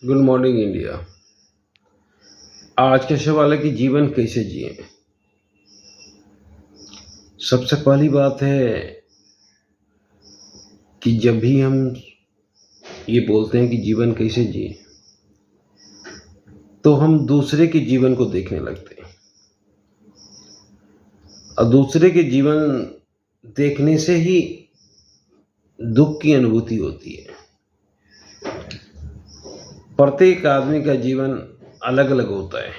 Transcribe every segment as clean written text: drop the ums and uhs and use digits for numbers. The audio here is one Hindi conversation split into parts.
Good morning India. आज के सवाल है कि जीवन कैसे जिए। सबसे पहली बात है कि जब भी हम ये बोलते हैं कि जीवन कैसे जिए, तो हम दूसरे के जीवन को देखने लगते हैं और दूसरे के जीवन देखने से ही दुख की अनुभूति होती है। प्रत्येक आदमी का जीवन अलग अलग होता है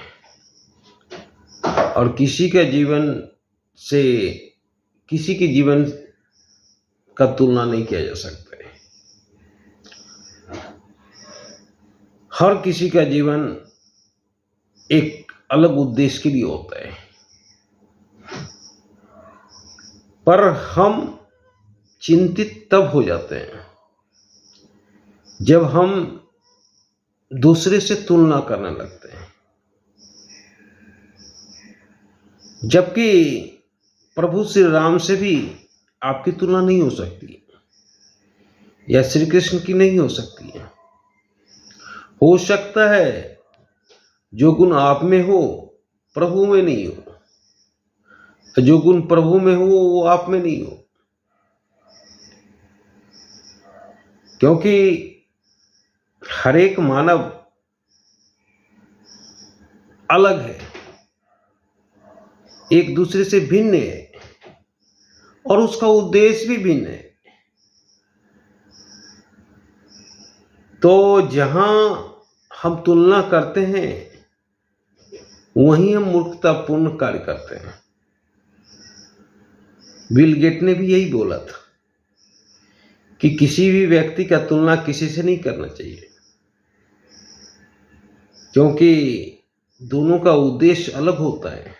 और किसी का जीवन से किसी के जीवन का तुलना नहीं किया जा सकता है। हर किसी का जीवन एक अलग उद्देश्य के लिए होता है, पर हम चिंतित तब हो जाते हैं जब हम दूसरे से तुलना करने लगते हैं, जबकि प्रभु श्री राम से भी आपकी तुलना नहीं हो सकती या श्री कृष्ण की नहीं हो सकती है। हो सकता है जो गुण आप में हो प्रभु में नहीं हो, जो गुण प्रभु में हो वो आप में नहीं हो, क्योंकि हर एक मानव अलग है, एक दूसरे से भिन्न है और उसका उद्देश्य भी भिन्न है। तो जहां हम तुलना करते हैं वहीं हम मूर्खतापूर्ण कार्य करते हैं। बिल गेट ने भी यही बोला था कि किसी भी व्यक्ति का तुलना किसी से नहीं करना चाहिए, क्योंकि दोनों का उद्देश्य अलग होता है।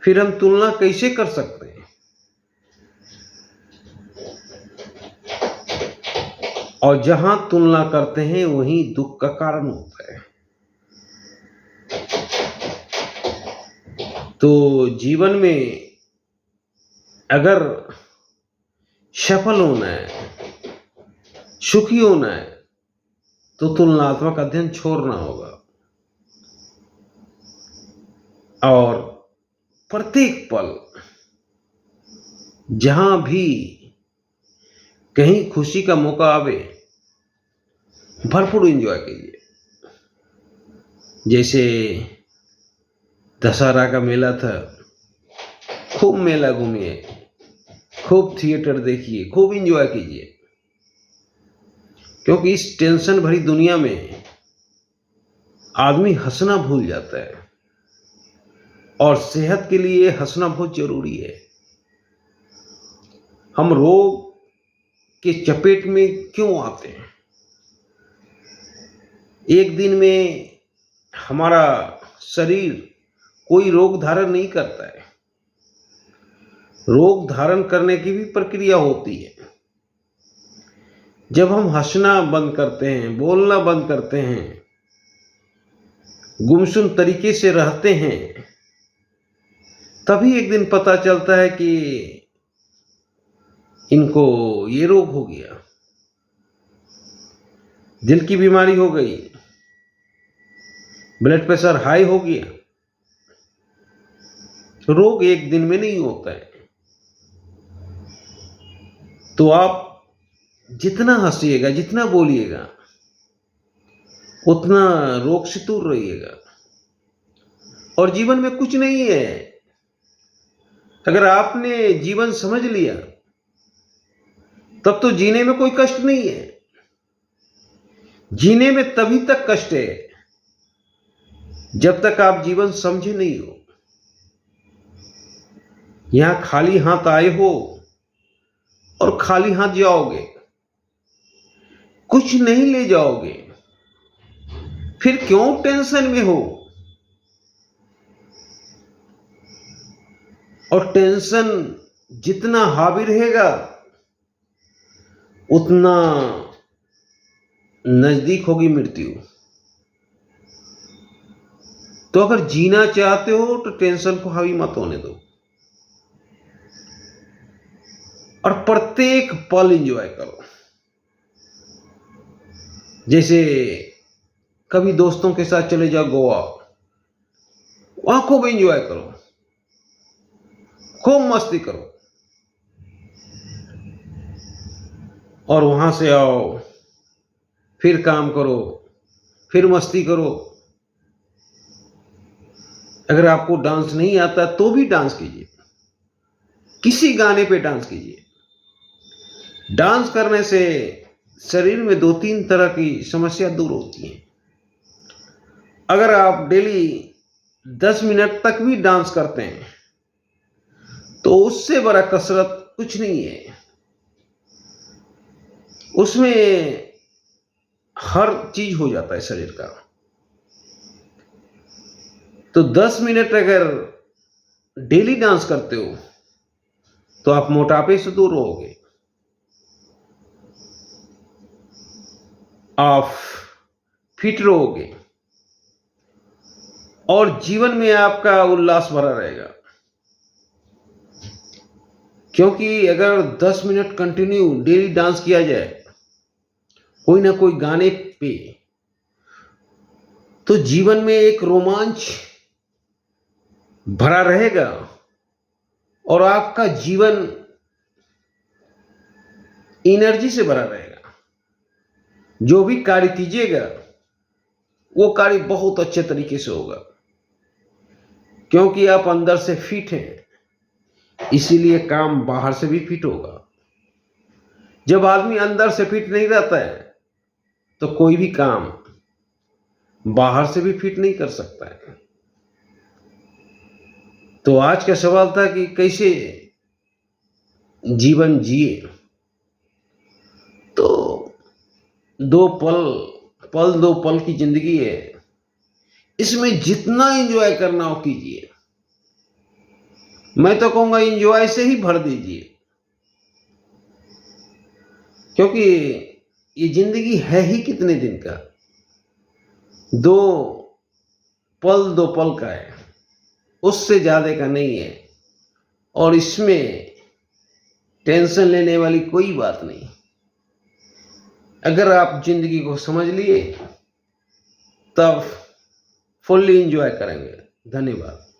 फिर हम तुलना कैसे कर सकते हैं? और जहां तुलना करते हैं वहीं दुख का कारण होता है। तो जीवन में अगर सफल होना है, सुखी होना है, तो तुलनात्मक अध्ययन छोड़ना होगा और प्रत्येक पल जहां भी कहीं खुशी का मौका आवे भरपूर एंजॉय कीजिए। जैसे दशहरा का मेला था, खूब मेला घूमिए, खूब थिएटर देखिए, खूब एंजॉय कीजिए, क्योंकि इस टेंशन भरी दुनिया में आदमी हंसना भूल जाता है और सेहत के लिए हंसना बहुत जरूरी है। हम रोग के चपेट में क्यों आते हैं? एक दिन में हमारा शरीर कोई रोग धारण नहीं करता है। रोग धारण करने की भी प्रक्रिया होती है। जब हम हंसना बंद करते हैं, बोलना बंद करते हैं, गुमसुम तरीके से रहते हैं, तभी एक दिन पता चलता है कि इनको ये रोग हो गया, दिल की बीमारी हो गई, ब्लड प्रेशर हाई हो गया। रोग एक दिन में नहीं होता है। तो आप जितना हंसिएगा, जितना बोलिएगा, उतना रोग से दूर रहिएगा। और जीवन में कुछ नहीं है। अगर आपने जीवन समझ लिया तब तो जीने में कोई कष्ट नहीं है। जीने में तभी तक कष्ट है जब तक आप जीवन समझे नहीं हो। यहां खाली हाथ आए हो और खाली हाथ जाओगे, कुछ नहीं ले जाओगे, फिर क्यों टेंशन में हो? और टेंशन जितना हावी रहेगा उतना नजदीक होगी मृत्यु। तो अगर जीना चाहते हो तो टेंशन को हावी मत होने दो और प्रत्येक पल एंजॉय करो। जैसे कभी दोस्तों के साथ चले जाओ गोवा, वहां खूब एंजॉय करो, खूब मस्ती करो, और वहां से आओ, फिर काम करो, फिर मस्ती करो। अगर आपको डांस नहीं आता तो भी डांस कीजिए, किसी गाने पे डांस कीजिए। डांस करने से शरीर में 2-3 तरह की समस्या दूर होती हैं। अगर आप डेली 10 मिनट तक भी डांस करते हैं तो उससे बड़ा कसरत कुछ नहीं है। उसमें हर चीज हो जाता है शरीर का। तो 10 मिनट अगर डेली डांस करते हो तो आप मोटापे से दूर रहोगे, आप फिट रहोगे और जीवन में आपका उल्लास भरा रहेगा। क्योंकि अगर 10 मिनट कंटिन्यू डेली डांस किया जाए कोई ना कोई गाने पे, तो जीवन में एक रोमांच भरा रहेगा और आपका जीवन एनर्जी से भरा रहेगा। जो भी कार्य कीजिएगा वो कार्य बहुत अच्छे तरीके से होगा, क्योंकि आप अंदर से फिट हैं, इसीलिए काम बाहर से भी फिट होगा। जब आदमी अंदर से फिट नहीं रहता है तो कोई भी काम बाहर से भी फिट नहीं कर सकता है। तो आज का सवाल था कि कैसे जीवन जिए। तो 2 पल की जिंदगी है, इसमें जितना एंजॉय करना हो कीजिए। मैं तो कहूंगा एंजॉय से ही भर दीजिए, क्योंकि ये जिंदगी है ही कितने दिन का, 2 पल का है, उससे ज्यादा का नहीं है। और इसमें टेंशन लेने वाली कोई बात नहीं। अगर आप जिंदगी को समझ लिए तब फुल्ली एंजॉय करेंगे। धन्यवाद।